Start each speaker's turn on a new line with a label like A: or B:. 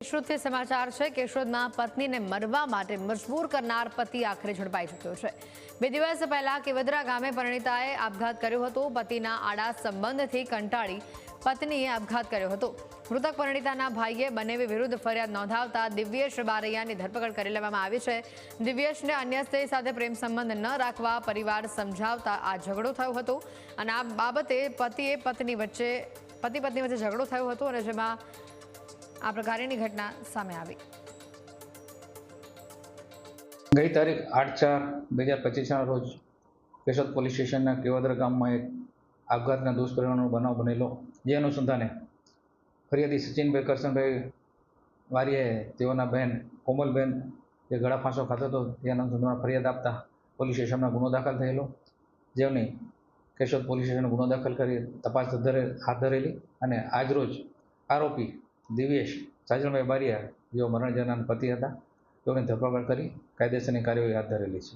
A: કેશોદથી સમાચાર છે। કેશોદમાં પત્નીને મરવા માટે મજબૂર કરનાર પતિ આખરે ઝડપાઈ ચૂક્યો છે। 2 દિવસ પહેલા કેવદરા ગામે પરિણીતાએ આપઘાત કર્યો હતો। પતિના આડા સંબંધથી કંટાળી પત્નીએ આપઘાત કર્યો હતો। મૃતક પરિણીતાના ભાઈએ બંને વિરુદ્ધ ફરિયાદ નોંધાવતા દિવ્યેશ બારૈયાની ધરપકડ કરી લેવામાં આવી છે। દિવ્યેશને અન્ય સ્ત્રી સાથે પ્રેમ સંબંધ ન રાખવા પરિવાર સમજાવતા આ ઝઘડો થયો હતો અને આ બાબતે પતિ પત્ની વચ્ચે ઝઘડો થયો હતો અને જેમાં આ પ્રકારની ઘટના સામે આવી।
B: ગઈ તારીખ 8/4/2025ના રોજ કેશોદ પોલીસ સ્ટેશનના કેવદરા ગામમાં એક આપઘાતના દુષ્કર્મનો બનાવ બનેલો, જે અનુસંધાને ફરિયાદી સચિનભાઈ કરશનભાઈ વારિયાએ તેઓના બહેન કોમલબેન જે ગળા ફાંસો ખાતો હતો તે અનુસંધાને ફરિયાદ આપતા પોલીસ સ્ટેશનમાં ગુનો દાખલ થયેલો, જેની કેશોદ પોલીસ સ્ટેશનમાં ગુનો દાખલ કરી તપાસ હાથ ધરેલી અને આજરોજ આરોપી દિવ્યેશ સાજણભાઈ બારિયા જેઓ મરણ જનાર પતિ હતા તેઓની ધરપકડ કરી કાયદેસરની કાર્યવાહી હાથ ધરેલી છે।